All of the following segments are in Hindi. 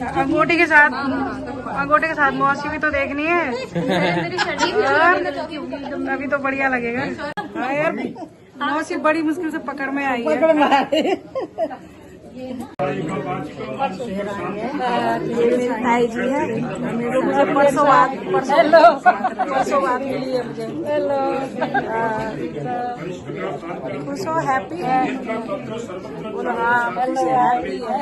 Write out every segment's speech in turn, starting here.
अंगूठी के साथ मौसी भी तो देखनी है। अभी तो बढ़िया लगेगा। हाँ यार, मौसी बड़ी मुश्किल से पकड़ में आई है। ताई जी है, मुझे परसों बात मिली है मुझे। हेलो, खुश हो, हैप्पी है? बोलो हाँ, हैप्पी है।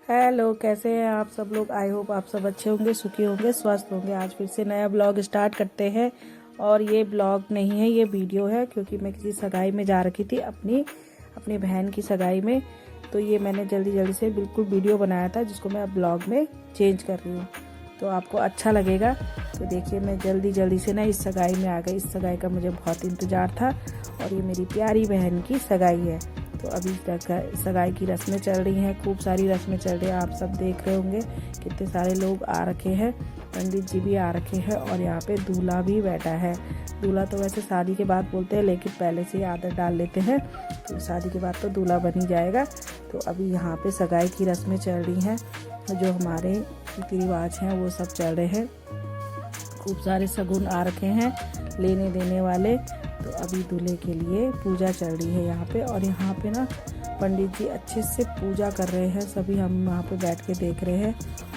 हेलो, कैसे हैं आप सब लोग? आई होप आप सब अच्छे होंगे, सुखी होंगे, स्वस्थ होंगे। आज फिर से नया ब्लॉग स्टार्ट करते हैं। और ये ब्लॉग नहीं है, ये वीडियो है, क्योंकि मैं किसी सगाई में जा रखी थी, अपनी बहन की सगाई में। तो ये मैंने जल्दी से बिल्कुल वीडियो बनाया था, जिसको मैं अब ब्लॉग में चेंज कर रही हूँ। तो आपको अच्छा लगेगा। तो देखिए, मैं जल्दी से ना इस सगाई में आ गई। इस सगाई का मुझे बहुत इंतज़ार था और ये मेरी प्यारी बहन की सगाई है। तो अभी तक सगाई की रस्में चल रही हैं, खूब सारी रस्में चल रही हैं। आप सब देख रहे होंगे कितने सारे लोग आ रखे हैं, पंडित जी भी आ रखे हैं और यहाँ पे दूल्हा भी बैठा है। दूल्हा तो वैसे शादी के बाद बोलते हैं, लेकिन पहले से ही आदत डाल लेते हैं, तो शादी के बाद तो दूल्हा बन ही जाएगा। तो अभी यहाँ पे सगाई की रस्में चल रही हैं, जो हमारे रीति रिवाज हैं वो सब चल रहे हैं। खूब सारे शगुन आ रखे हैं, लेने देने वाले। तो अभी दूल्हे के लिए पूजा चल रही है यहाँ पे। और यहाँ पे ना पंडित जी अच्छे से पूजा कर रहे हैं, सभी हम वहाँ पे बैठ के देख रहे हैं।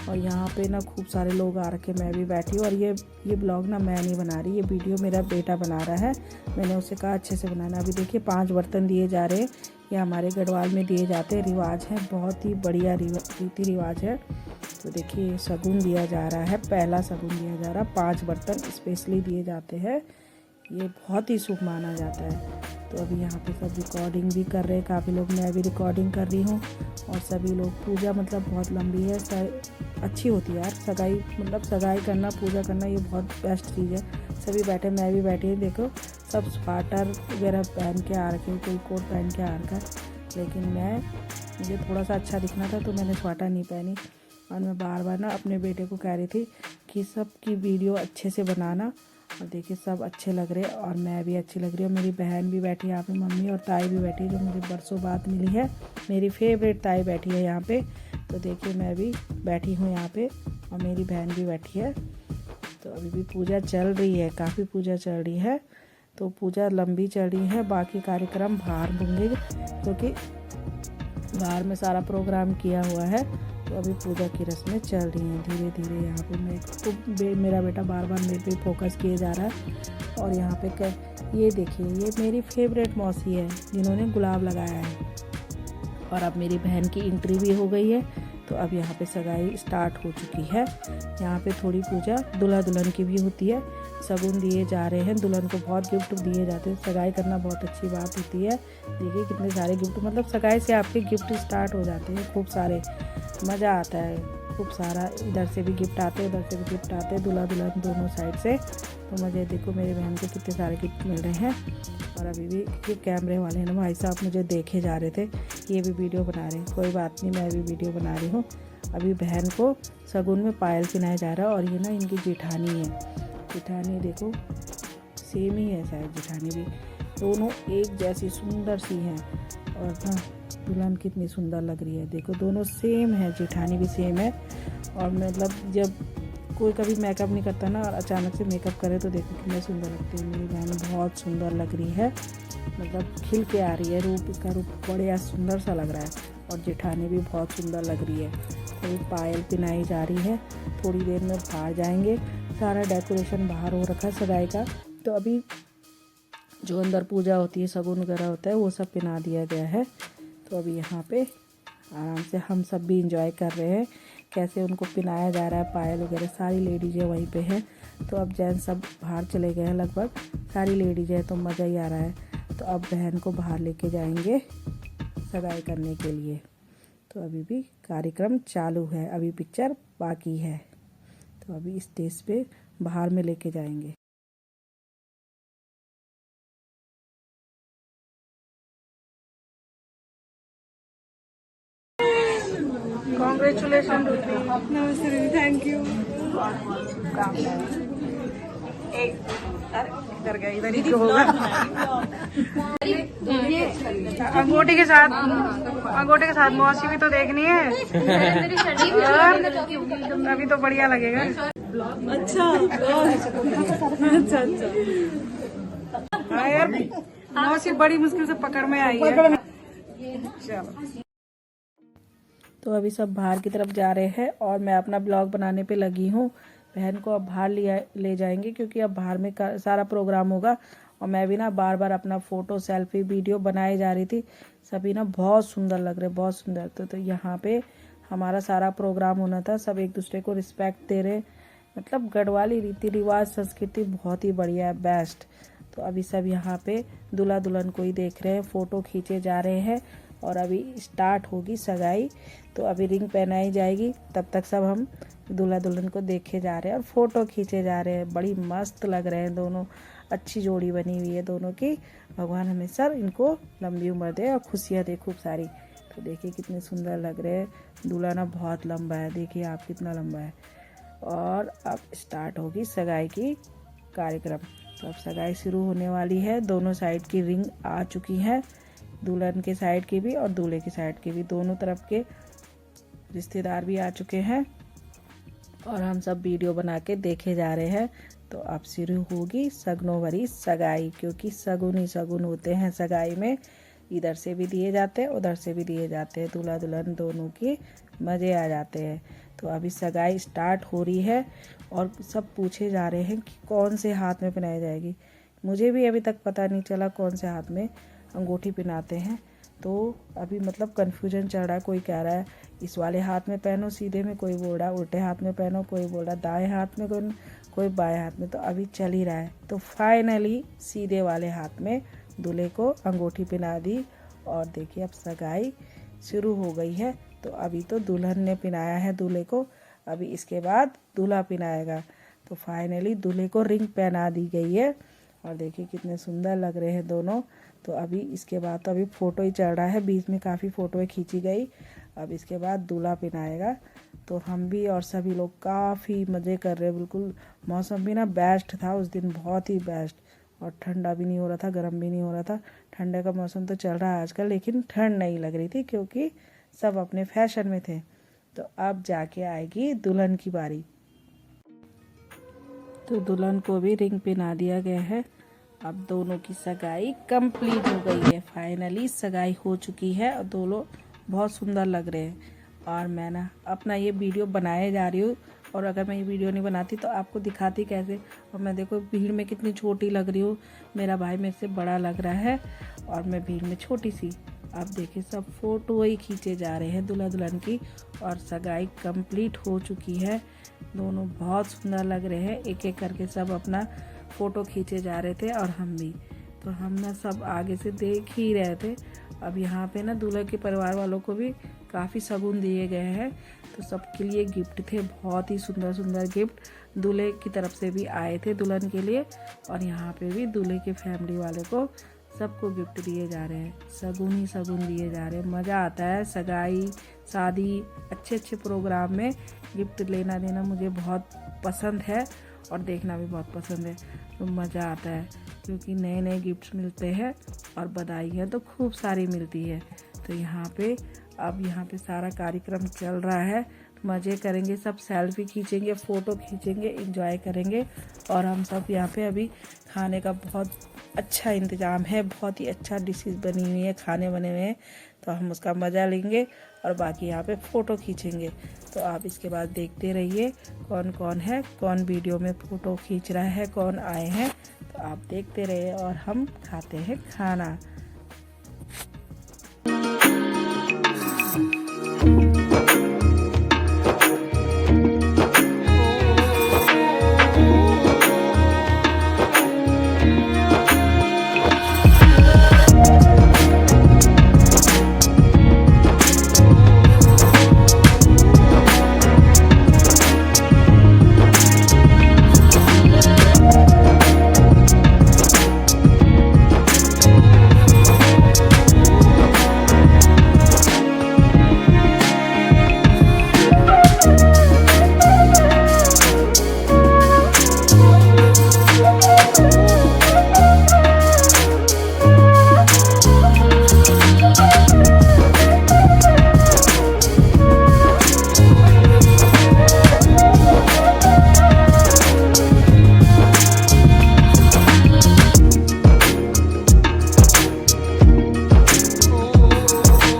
और यहाँ पे ना खूब सारे लोग आ रखे, मैं भी बैठी हूँ। और ये ब्लॉग ना मैं नहीं बना रही, ये वीडियो मेरा बेटा बना रहा है। मैंने उसे कहा अच्छे से बनाना। अभी देखिए 5 बर्तन दिए जा रहे हैं, ये हमारे गढ़वाल में दिए जाते हैं, रिवाज है, बहुत ही बढ़िया रीति रिवाज है। तो देखिए शगुन दिया जा रहा है, पहला शगुन दिया जा रहा है। 5 बर्तन स्पेशली दिए जाते हैं, ये बहुत ही शुभ माना जाता है। तो अभी यहाँ पे सब रिकॉर्डिंग भी कर रहे हैं, काफ़ी लोग, मैं भी रिकॉर्डिंग कर रही हूँ। और सभी लोग, पूजा मतलब बहुत लंबी है, अच्छी होती है यार सगाई, मतलब सगाई करना, पूजा करना, ये बहुत बेस्ट चीज़ है। सभी बैठे, मैं भी बैठी हूँ, देखो सब स्वेटर वगैरह पहन के आ रखे, कोई कोट पहन के आ रखा है। लेकिन मुझे थोड़ा सा अच्छा दिखना था, तो मैंने स्वेटर नहीं पहनी। और मैं बार ना अपने बेटे को कह रही थी कि सबकी वीडियो अच्छे से बनाना। और देखिए सब अच्छे लग रहे हैं और मैं भी अच्छी लग रही हूँ। मेरी बहन भी बैठी है यहाँ पे, मम्मी और ताई भी बैठी है, जो मुझे बरसों बाद मिली है। मेरी फेवरेट ताई बैठी है यहाँ पे। तो देखिए मैं भी बैठी हूँ यहाँ पे और मेरी बहन भी बैठी है। तो अभी भी पूजा चल रही है, काफ़ी पूजा चल रही है। तो पूजा लंबी चल रही है, बाकी कार्यक्रम बाहर होंगे, क्योंकि बाहर में सारा प्रोग्राम किया हुआ है। तो अभी पूजा की रस्में चल रही हैं धीरे। यहाँ पे मेरा बेटा बार मेरे पे फोकस किए जा रहा है। और यहाँ पे ये देखिए, ये मेरी फेवरेट मौसी है, जिन्होंने गुलाब लगाया है। और अब मेरी बहन की एंट्री भी हो गई है। तो अब यहाँ पे सगाई स्टार्ट हो चुकी है। यहाँ पे थोड़ी पूजा दूल्हा दुल्हन की भी होती है, शगुन दिए जा रहे हैं, दुल्हन को बहुत गिफ्ट दिए जाते हैं। सगाई करना बहुत अच्छी बात होती है। देखिए कितने सारे गिफ्ट, मतलब सगाई से आपके गिफ्ट स्टार्ट हो जाते हैं, खूब सारे, मज़ा आता है, खूब सारा। इधर से भी गिफ्ट आते हैं, उधर से भी गिफ्ट आते हैं, दूल्हा दुल्हन दोनों साइड से। तो मुझे देखो मेरी बहन को कितने सारे गिफ्ट मिल रहे हैं। और अभी भी ये कैमरे वाले हैं ना भाई साहब, मुझे देखे जा रहे थे, ये भी वीडियो बना रहे हैं। कोई बात नहीं, मैं भी वीडियो बना रही हूँ। अभी बहन को शगुन में पायल पहनाया जा रहा है। और ये ना इनकी जेठानी है, जेठानी देखो सेम ही है शायद, जेठानी भी, दोनों एक जैसी सुंदर सी हैं। और ना दुल्हन कितनी सुंदर लग रही है, देखो दोनों सेम है, जेठानी भी सेम है। और मतलब जब कोई कभी मेकअप नहीं करता ना और अचानक से मेकअप करे, तो देखो कितने सुंदर लगते हैं। मेरी बहन बहुत सुंदर लग रही है, मतलब खिल के आ रही है, रूप, इसका रूप बढ़िया सुंदर सा लग रहा है। और जेठानी भी बहुत सुंदर लग रही है। तो पायल पहनाई जा रही है, थोड़ी देर में बाहर जाएंगे। सारा डेकोरेशन बाहर हो रखा है सगाई का। तो अभी जो अंदर पूजा होती है, शगुन वगैरह होता है, वो सब पहना दिया गया है। तो अभी यहाँ पे आराम से हम सब भी इंजॉय कर रहे हैं, कैसे उनको पहनाया जा रहा है, पायल वगैरह। सारी लेडीज़ें वहीं पे हैं। तो अब जेंट्स सब बाहर चले गए हैं, लगभग सारी लेडीज़ें हैं, तो मज़ा ही आ रहा है। तो अब बहन को बाहर लेके जाएंगे सगाई करने के लिए। तो अभी भी कार्यक्रम चालू है, अभी पिक्चर बाकी है। तो अभी स्टेज पे बाहर में लेके जाएंगे। कॉन्ग्रेचुलेशन रुपी। नमस्ते, थैंक यू। बहुत शुभकामनाएं। एक इधर गया, इधर ही होगा। अंगूठी के साथ मौसी भी तो देखनी है। अभी तो बढ़िया लगेगा। अच्छा अच्छा अच्छा। हाँ यार, मौसी बड़ी मुश्किल से पकड़ में आई है। चलो, तो अभी सब बाहर की तरफ जा रहे हैं और मैं अपना ब्लॉग बनाने पे लगी हूँ। बहन को अब बाहर ले जाएंगे क्योंकि अब बाहर में सारा प्रोग्राम होगा। और मैं भी ना बार बार अपना फ़ोटो सेल्फी वीडियो बनाए जा रही थी। सभी ना बहुत सुंदर लग रहे, बहुत सुंदर। तो यहाँ पे हमारा सारा प्रोग्राम होना था। सब एक दूसरे को रिस्पेक्ट दे रहे, मतलब गढ़वाली रीति रिवाज संस्कृति बहुत ही बढ़िया है, बेस्ट। तो अभी सब यहाँ पे दूल्हा दुल्हन को ही देख रहे हैं, फ़ोटो खींचे जा रहे हैं। और अभी स्टार्ट होगी सगाई, तो अभी रिंग पहनाई जाएगी। तब तक सब हम दूल्हा दुल्हन को देखे जा रहे हैं और फ़ोटो खींचे जा रहे हैं। बड़ी मस्त लग रहे हैं दोनों, अच्छी जोड़ी बनी हुई है दोनों की। भगवान हमेशा इनको लंबी उम्र दे और खुशियाँ दे खूब सारी। तो देखिए कितने सुंदर लग रहे हैं। दूल्हा ना बहुत लंबा है, देखिए आप कितना लंबा है। और अब स्टार्ट होगी सगाई की कार्यक्रम। तो अब सगाई शुरू होने वाली है। दोनों साइड की रिंग आ चुकी है, दुल्हन के साइड की भी और दूल्हे की साइड की भी। दोनों तरफ के रिश्तेदार भी आ चुके हैं और हम सब वीडियो बना के देखे जा रहे हैं। तो अब शुरू होगी सगनों भरी सगाई, क्योंकि सगुन ही सगुन होते हैं सगाई में। इधर से भी दिए जाते हैं, उधर से भी दिए जाते हैं। दूल्हा दुल्हन दोनों के मज़े आ जाते हैं। तो अभी सगाई स्टार्ट हो रही है और सब पूछे जा रहे हैं कि कौन से हाथ में पहनाई जाएगी। मुझे भी अभी तक पता नहीं चला कौन से हाथ में अंगूठी पहनाते हैं। तो अभी मतलब कन्फ्यूजन चल रहा है। कोई कह रहा है इस वाले हाथ में पहनो सीधे में, कोई बोल रहा है उल्टे हाथ में पहनो, कोई बोल रहा है दाएं हाथ में, कोई बाएं हाथ में। तो अभी चल ही रहा है। तो फाइनली सीधे वाले हाथ में दूल्हे को अंगूठी पहना दी। और देखिए अब सगाई शुरू हो गई है। तो अभी तो दुल्हन ने पहनाया है दूल्हे को, अभी इसके बाद दूल्हा पहनाएगा। तो फाइनली दूल्हे को रिंग पहना दी गई है और देखिए कितने सुंदर लग रहे हैं दोनों। तो अभी इसके बाद तो अभी फ़ोटो ही चल रहा है, बीच में काफ़ी फ़ोटोएं खींची गई। अब इसके बाद दूल्हा पहनाएगा। तो हम भी और सभी लोग काफ़ी मज़े कर रहे हैं। बिल्कुल मौसम भी ना बेस्ट था उस दिन, बहुत ही बेस्ट। और ठंडा भी नहीं हो रहा था, गर्म भी नहीं हो रहा था। ठंडे का मौसम तो चल रहा है आजकल, लेकिन ठंड नहीं लग रही थी क्योंकि सब अपने फैशन में थे। तो अब जाके आएगी दुल्हन की बारी। तो दुल्हन को भी रिंग पहना दिया गया है। अब दोनों की सगाई कंप्लीट हो गई है। फाइनली सगाई हो चुकी है और दोनों बहुत सुंदर लग रहे हैं। और मैं ना अपना ये वीडियो बनाए जा रही हूँ, और अगर मैं ये वीडियो नहीं बनाती तो आपको दिखाती कैसे। और मैं देखो भीड़ में कितनी छोटी लग रही हूँ, मेरा भाई मेरे से बड़ा लग रहा है और मैं भीड़ में छोटी सी। अब देखिए सब फ़ोटो ही खींचे जा रहे हैं दूल्हा दुल्हन की। और सगाई कंप्लीट हो चुकी है। दोनों बहुत सुंदर लग रहे हैं। एक एक करके सब अपना फ़ोटो खींचे जा रहे थे और हम भी। तो हम ना सब आगे से देख ही रहे थे। अब यहाँ पे ना दूल्हा के परिवार वालों को भी काफ़ी शगुन दिए गए हैं। तो सबके लिए गिफ्ट थे, बहुत ही सुंदर सुंदर गिफ्ट दूल्हे की तरफ से भी आए थे दुल्हन के लिए। और यहाँ पे भी दूल्हे के फैमिली वाले को सबको गिफ्ट दिए जा रहे हैं। शगुन ही शगुन दिए जा रहे हैं। मज़ा आता है सगाई, शादी, अच्छे अच्छे प्रोग्राम में गिफ्ट लेना देना मुझे बहुत पसंद है और देखना भी बहुत पसंद है। तो मज़ा आता है क्योंकि नए नए गिफ्ट्स मिलते हैं और बधाइयाँ तो खूब सारी मिलती है। तो यहाँ पे सारा कार्यक्रम चल रहा है। मज़े करेंगे सब, सेल्फी खींचेंगे, फ़ोटो खींचेंगे, एंजॉय करेंगे। और हम सब यहाँ पे अभी खाने का बहुत अच्छा इंतज़ाम है, बहुत ही अच्छा डिशेस बनी हुई है, खाने बने हुए हैं। तो हम उसका मज़ा लेंगे और बाकी यहाँ पे फ़ोटो खींचेंगे। तो आप इसके बाद देखते रहिए कौन कौन है, कौन वीडियो में फ़ोटो खींच रहा है, कौन आए हैं। तो आप देखते रहिए और हम खाते हैं खाना।